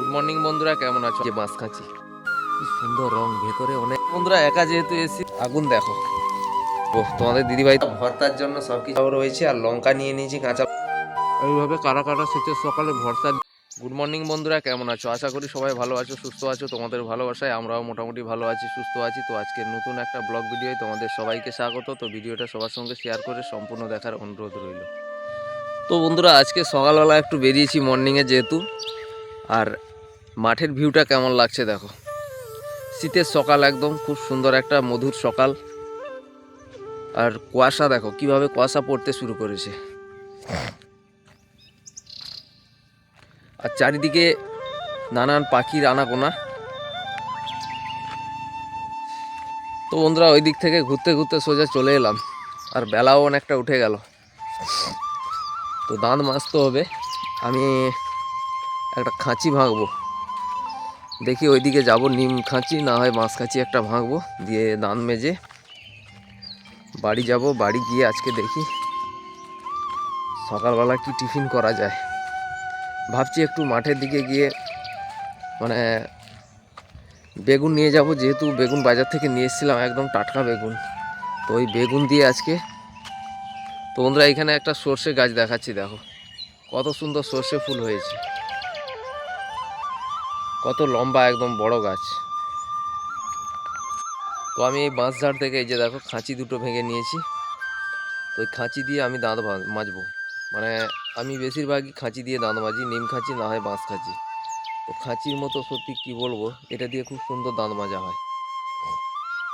Good morning বন্ধুরা, কেমন আছো? যে মাছ খাচ্ছি, কি সুন্দর রং, ভেতরে অনেক। বন্ধুরা একা যেহেতু এসি, আগুন দেখো। ও তোমাদের দিদিভাই ভর্তার জন্য সবকিছু রয়েছে, আর লঙ্কা নিয়ে নিয়েছি কাঁচা, এইভাবে কাটা কাটা শীতের সকালে ভর্তা। গুড মর্নিং বন্ধুরা, কেমন আছো? আশা করি সবাই ভালো আছো, সুস্থ আছো। তোমাদের ভালোবাসায় আমরাও মোটামুটি ভালো আছি, সুস্থ আছি। তো আজকে নতুন একটা ব্লগ ভিডিওয় তোমাদের সবাইকে স্বাগত। তো ভিডিওটা সবার সঙ্গে শেয়ার করে সম্পূর্ণ দেখার অনুরোধ রইল। তো বন্ধুরা আজকে সকালবেলা একটু বেরিয়েছি মর্নিংয়ে যেহেতু, আর মাঠের ভিউটা কেমন লাগছে দেখো। শীতের সকাল, একদম খুব সুন্দর একটা মধুর সকাল। আর কুয়াশা দেখো কিভাবে কুয়াশা পড়তে শুরু করেছে, আর চারিদিকে নানান পাখির আনাগোনা। তো বন্ধুরা ওই দিক থেকে ঘুরতে ঘুরতে সোজা চলে এলাম, আর বেলাও অনেকটা উঠে গেল। তো দাঁত মাজতে হবে, আমি একটা খাঁচি ভাঙবো। দেখি ওইদিকে যাব, নিম খাঁচি না হয় মাছ খাঁচি একটা ভাঙবো, দিয়ে দাঁত মেজে বাড়ি যাব। বাড়ি গিয়ে আজকে দেখি সকালবেলা কি টিফিন করা যায়। ভাবছি একটু মাঠের দিকে গিয়ে মানে বেগুন নিয়ে যাব, যেহেতু বেগুন বাজার থেকে নিয়ে এসেছিলাম, একদম টাটকা বেগুন। তো ওই বেগুন দিয়ে আজকে। তো বন্ধুরা এখানে একটা সর্ষে গাছ দেখাচ্ছি, দেখো কত সুন্দর সর্ষে ফুল হয়েছে, কত লম্বা, একদম বড় গাছ। তো আমি এই বাঁশঝাড় থেকে এই যে দেখো খাঁচি দুটো ভেঙে নিয়েছি। তো ওই খাঁচি দিয়ে আমি দাঁত মাজবো। মানে আমি বেশিরভাগই খাঁচি দিয়ে দাঁত মাজি, নিম খাঁচি না হয় বাঁশ খাঁচি। তো খাঁচির মতো সত্যি কি বলবো, এটা দিয়ে খুব সুন্দর দাঁত মাজা হয়।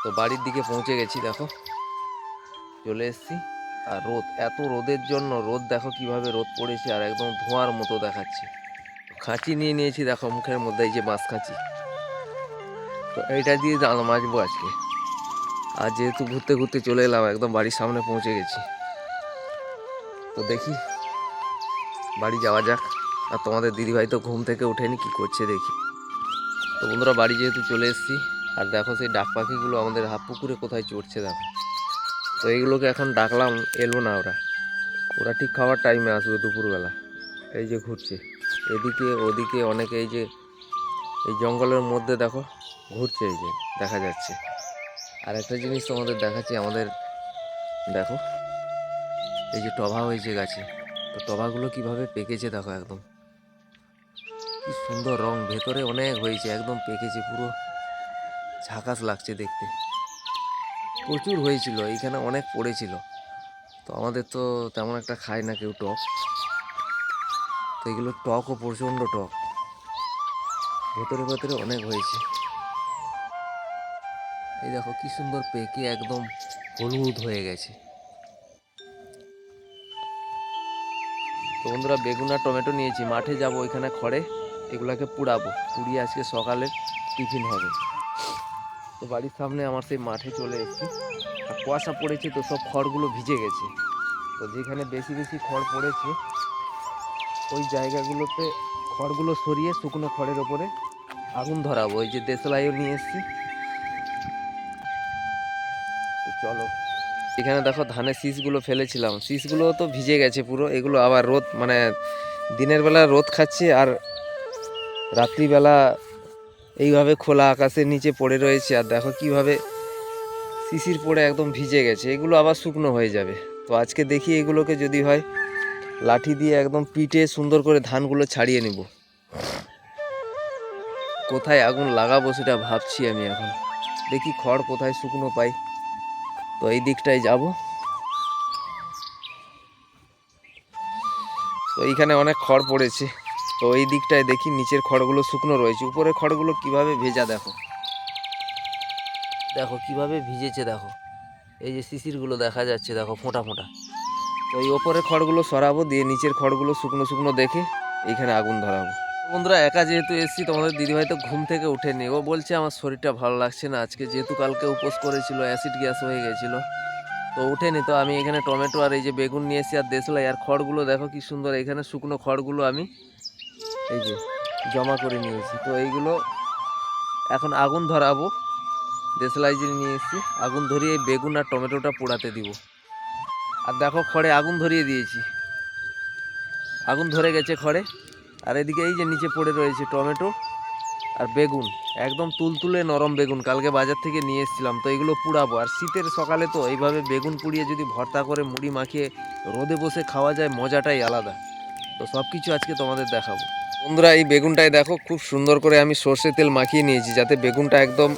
তো বাড়ির দিকে পৌঁছে গেছি, দেখো চলে এসেছি। আর রোদ, এত রোদের জন্য, রোদ দেখো কিভাবে রোদ পড়েছে, আর একদম ধোঁয়ার মতো দেখাচ্ছে। খাঁচি নিয়ে নিয়েছি দেখো মুখের মধ্যে, এই যে বাঁশ খাঁচি। তো এইটা দিয়ে দাঁত মাজবো আজকে। আর যেহেতু ঘুরতে ঘুরতে চলে এলাম, একদম বাড়ির সামনে পৌঁছে গেছি। তো দেখি বাড়ি যাওয়া যাক। আর তোমাদের দিদিভাই তো ঘুম থেকে ওঠেনি, কি করছে দেখি। তো বন্ধুরা বাড়ি যেহেতু চলে এসেছি, আর দেখো সেই ডাক পাখিগুলো আমাদের হাফ পুকুরে কোথায় চড়ছে দেখো। তো এইগুলোকে এখন ডাকলাম, এলো না ওরা। ওরা ঠিক খাওয়ার টাইমে আসবে দুপুরবেলা। এই যে ঘুরছে এদিকে ওদিকে অনেকে, এই যে এই জঙ্গলের মধ্যে দেখো ঘুরছে, এই যে দেখা যাচ্ছে। আর একটা জিনিস তোমাদের দেখাচ্ছি, আমাদের দেখো এই যে টভা হয়েছে গাছে। তো টভাগুলো কিভাবে পেকেছে দেখো, একদম কি সুন্দর রং, ভেতরে অনেক হয়েছে, একদম পেকেছে, পুরো ঝাকাস লাগছে দেখতে। প্রচুর হয়েছিল, এইখানে অনেক পড়েছিল। তো আমাদের তো তেমন একটা খায় না কেউ টক। তো এগুলো টকও প্রচণ্ড টক, ভেতরে ভেতরে অনেক হয়েছে। এই দেখো কি সুন্দর পেকে একদম হলুদ হয়ে গেছে। তো বন্ধুরা বেগুন আর টমেটো নিয়েছি, মাঠে যাব, ওইখানে খড়ে এগুলাকে পুড়াবো, পুড়িয়ে আজকে সকালের টিফিন হবে। তো বাড়ির সামনে আমার সেই মাঠে চলে এসেছি। আর কুয়াশা পড়েছে, তো সব খড়গুলো ভিজে গেছে। তো যেখানে বেশি বেশি খড় পড়েছে, ওই জায়গাগুলোতে খড়গুলো সরিয়ে শুকনো খড়ের ওপরে আগুন ধরাবো। ওই যে দেশলাইও নিয়ে এসেছি। তো চলো, এখানে দেখো ধানের শীষগুলো ফেলেছিলাম, শীষগুলো তো ভিজে গেছে পুরো। এগুলো আবার রোদ, মানে দিনের বেলা রোদ খাচ্ছে, আর রাত্রিবেলা এইভাবে খোলা আকাশের নিচে পড়ে রয়েছে। আর দেখো কিভাবে শিশির পড়ে একদম ভিজে গেছে, এগুলো আবার শুকনো হয়ে যাবে। তো আজকে দেখি এগুলোকে যদি হয় লাঠি দিয়ে একদম পিটে সুন্দর করে ধানগুলো ছাড়িয়ে নিব। কোথায় আগুন লাগাবো সেটা ভাবছি আমি এখন। দেখি খড় কোথায় শুকনো পাই, তো এই দিকটায় যাব। তো এইখানে অনেক খড় পড়েছে, তো এই দিকটায় দেখি নিচের খড়গুলো শুকনো রয়েছে, উপরের খড়গুলো কিভাবে ভেজা দেখো। দেখো কিভাবে ভিজেছে দেখো, এই যে শিশিরগুলো দেখা যাচ্ছে দেখো, ফোঁটা ফোঁটা। তো এই ওপরের খড়গুলো সরাবো, দিয়ে নিচের খড়গুলো শুকনো শুকনো দেখে এইখানে আগুন ধরাবো। বন্ধুরা একা যেহেতু এসেছি, তোমাদের দিদিভাই তো ঘুম থেকে উঠেনি। ও বলছে আমার শরীরটা ভালো লাগছে না আজকে, যেহেতু কালকে উপোস করেছিল, অ্যাসিড গ্যাস হয়ে গেছিলো। তো উঠেনি। তো আমি এখানে টমেটো আর এই যে বেগুন নিয়ে এসেছি, আর দেশলাই, আর খড়গুলো দেখো কি সুন্দর। এখানে শুকনো খড়গুলো আমি এই যে জমা করে নিয়েছি। তো এইগুলো এখন আগুন ধরাবো, দেশলাই যে নিয়ে এসেছি, আগুন ধরিয়ে এই বেগুন আর টমেটোটা পোড়াতে দিব। আর দেখো খড়ে আগুন ধরিয়ে দিয়েছি, আগুন ধরে গেছে খড়ে। আর এদিকে এই যে নিচে পড়ে রয়েছে টমেটো আর বেগুন, একদম তুলতুলে নরম বেগুন, কালকে বাজার থেকে নিয়ে এসেছিলাম। তো এগুলো পুড়াবো। আর শীতের সকালে তো এইভাবে বেগুন পুড়িয়ে যদি ভর্তা করে মুড়ি মাখিয়ে রোদে বসে খাওয়া যায়, মজাটাই আলাদা। তো সব কিছু আজকে তোমাদের দেখাবো। বন্ধুরা, এই বেগুনটায় দেখো খুব সুন্দর করে আমি সর্ষের তেল মাখিয়ে নিয়েছি, যাতে বেগুনটা একদম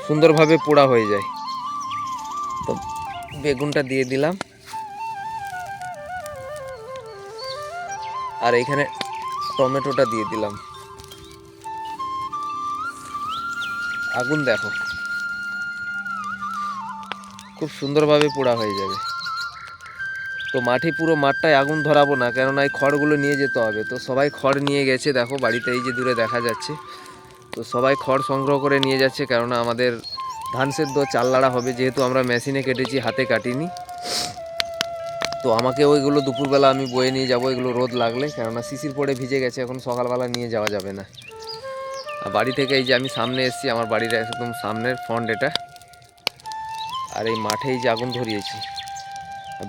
সুন্দরভাবে পোড়া হয়ে যায়। তো বেগুনটা দিয়ে দিলাম, আর এখানে টমেটোটা দিয়ে দিলাম। আগুন দেখো, খুব সুন্দরভাবে পোড়া হয়ে যাবে। তো পুরো মাঠটায় আগুন ধরাবো না, কেননা এই খড়গুলো নিয়ে যেতে হবে। তো সবাই খড় নিয়ে গেছে, দেখো বাড়িতে এই যে দূরে দেখা যাচ্ছে। তো সবাই খড় সংগ্রহ করে নিয়ে যাচ্ছে, কেননা আমাদের ধান সেদ্ধ চাল লাড়া হবে, যেহেতু আমরা মেশিনে কেটেছি, হাতে কাটিনি। তো আমাকে ওইগুলো দুপুরবেলা আমি বয়ে নিয়ে যাবো, এগুলো রোদ লাগলে, কেননা শিশির পড়ে ভিজে গেছে, এখন সকালবেলা নিয়ে যাওয়া যাবে না। আর বাড়ি থেকে এই যে আমি সামনে এসেছি, আমার বাড়ির একদম সামনের ফ্রন্ট এটা। আর এই মাঠেই যে আগুন ধরিয়েছি,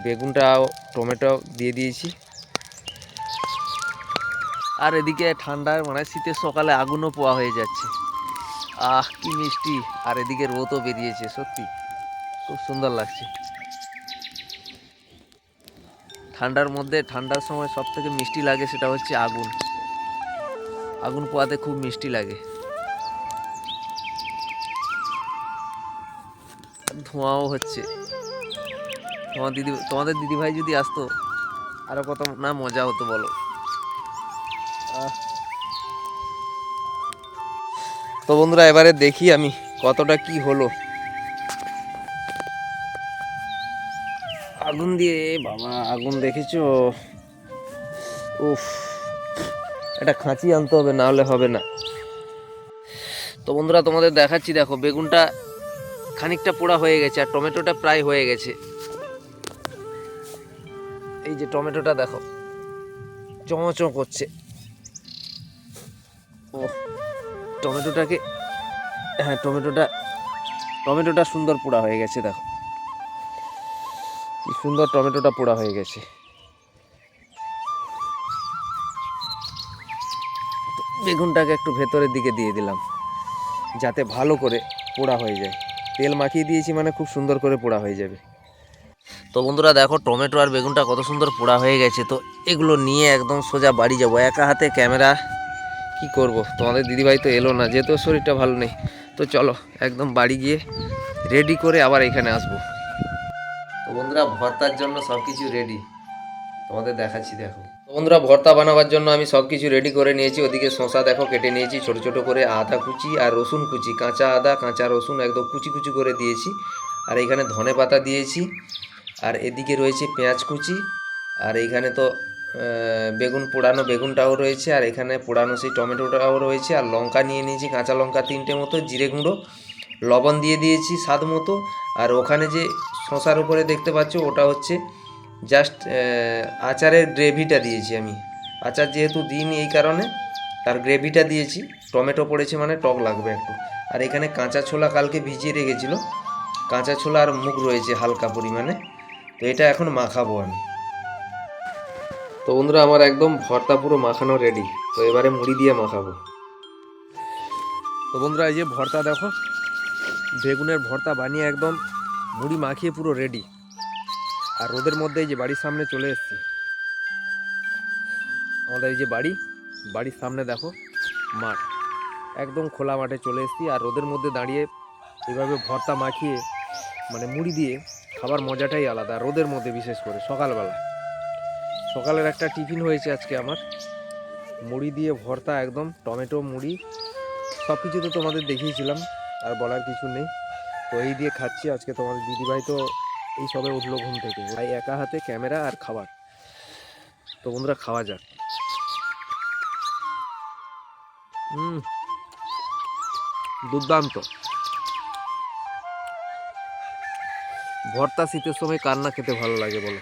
বেগুনটা টমেটো দিয়ে দিয়েছি। আর এদিকে ঠান্ডার মানে শীতের সকালে আগুনও পোয়া হয়ে যাচ্ছে। আহ কি মিষ্টি! আর এদিকে রোদও বেরিয়েছে, সত্যি খুব সুন্দর লাগছে। ঠান্ডার মধ্যে, ঠান্ডার সময় সব থেকে মিষ্টি লাগে সেটা হচ্ছে আগুন। আগুন পোয়াতে খুব মিষ্টি লাগে। ধোঁয়াও হচ্ছে। তোমাদের দিদিভাই যদি আসতো, আরো কত না মজা হতো বলো। তো বন্ধুরা, এবারে দেখি আমি কতটা কি হলো। আগুন দিয়ে, বাবা আগুন দেখেছো? উফ, এটা খাঁচি আনতে হবে, না হলে হবে না। তো বন্ধুরা, তোমাদের দেখাচ্ছি, দেখো বেগুনটা খানিকটা পোড়া হয়ে গেছে, আর টমেটোটা প্রায় হয়ে গেছে। এই যে টমেটোটা দেখো, চমচম করছে। ও টমেটোটাকে, হ্যাঁ টমেটোটা সুন্দর পোড়া হয়ে গেছে। দেখো কি সুন্দর টমেটোটা পোড়া হয়ে গেছে। বেগুনটাকে একটু ভেতরের দিকে দিয়ে দিলাম, যাতে ভালো করে পোড়া হয়ে যায়। তেল মাখিয়ে দিয়েছি মানে খুব সুন্দর করে পোড়া হয়ে যাবে। তো বন্ধুরা দেখো, টমেটো আর বেগুনটা কত সুন্দর পোড়া হয়ে গেছে। তো এগুলো নিয়ে একদম সোজা বাড়ি যাব। একা হাতে ক্যামেরা কি করব, তোমাদের দিদিভাই তো এলো না, যেহেতু শরীরটা ভালো নেই। তো চলো একদম বাড়ি গিয়ে রেডি করে আবার এখানে আসবো। তো বন্ধুরা, ভর্তার জন্য সব কিছু রেডি, তোমাদের দেখাচ্ছি। দেখো তো বন্ধুরা, ভর্তা বানাবার জন্য আমি সব কিছু রেডি করে নিয়েছি। ওদিকে শসা দেখো কেটে নিয়েছি ছোট ছোট করে, আদা কুচি আর রসুন কুচি, কাঁচা আদা কাঁচা রসুন একদম কুচি কুচি করে দিয়েছি। আর এইখানে ধনে পাতা দিয়েছি। আর এদিকে রয়েছে পেঁয়াজ কুচি। আর এইখানে তো বেগুন পোড়ানো বেগুনটাও রয়েছে। আর এখানে পোড়ানো সেই টমেটোটাও রয়েছে। আর লঙ্কা নিয়ে নিয়েছি, কাঁচা লঙ্কা 3টে মতো, জিরে গুঁড়ো, লবণ দিয়ে দিয়েছি স্বাদ মতো। আর ওখানে যে শসার উপরে দেখতে পাচ্ছ, ওটা হচ্ছে জাস্ট আচারের গ্রেভিটা দিয়েছি আমি। আচার যেহেতু দিইনি, এই কারণে তার গ্রেভিটা দিয়েছি। টমেটো পড়েছে মানে টক লাগবে একটু। আর এখানে কাঁচা ছোলা কালকে ভিজিয়ে রেখেছিল, কাঁচা ছোলা আর মুগ রয়েছে হালকা পরিমাণে। তো এটা এখন মাখাবো আমি। তো বন্ধুরা, আমার একদম ভর্তা পুরো মাখানো রেডি। তো এবারে মুড়ি দিয়ে মাখাবো। তো বন্ধুরা, এই যে ভর্তা দেখো, বেগুনের ভর্তা বানিয়ে একদম মুড়ি মাখিয়ে পুরো রেডি। আর রোদের মধ্যে এই যে বাড়ির সামনে চলে এসেছি। আমাদের এই যে বাড়ির সামনে দেখো মাঠ, একদম খোলা মাঠে চলে এসেছি। আর রোদের মধ্যে দাঁড়িয়ে এইভাবে ভর্তা মাখিয়ে মানে মুড়ি দিয়ে খাবার মজাটাই আলাদা। রোদের মধ্যে বিশেষ করে সকালের একটা টিফিন হয়েছে আজকে আমার, মুড়ি দিয়ে ভর্তা, একদম টমেটো মুড়ি, সব কিছু তো তোমাদের দেখিয়েছিলাম, আর বলার কিছু নেই। তো এই দিয়ে খাচ্ছি আজকে। তোমাদের দিদিভাই তো এই সবে উঠলো ঘুম থেকে, ভাই একা হাতে ক্যামেরা আর খাবার। তো বন্ধুরা, খাওয়া যাক। দুর্দান্ত ভর্তা। শীতের সময় কার না খেতে ভালো লাগে বলো।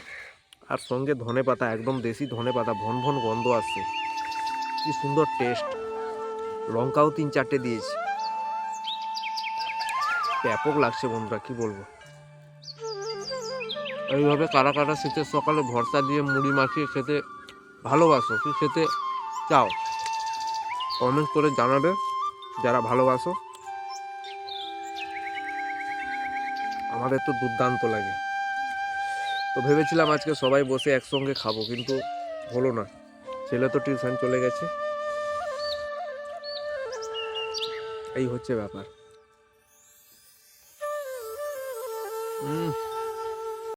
আর সঙ্গে ধনে পাতা, একদম দেশি ধনে পাতা, ভন ভন গন্ধ আসছে, কি সুন্দর টেস্ট। লঙ্কাও 3-4টে দিয়েছি, ব্যাপক লাগছে বন্ধুরা, কি বলবো। এইভাবে কারা কারা শীতের সকালে ভর্তা দিয়ে মুড়ি মাখিয়ে খেতে ভালোবাসো, কি খেতে চাও কমেন্ট করে জানাবে যারা ভালোবাসো। আমাদের তো দুর্দান্ত লাগে। তো ভেবেছিলাম আজকে সবাই বসে একসঙ্গে খাবো, কিন্তু হলো না। ছেলে তো টিউশন চলে গেছে, এই হচ্ছে ব্যাপার।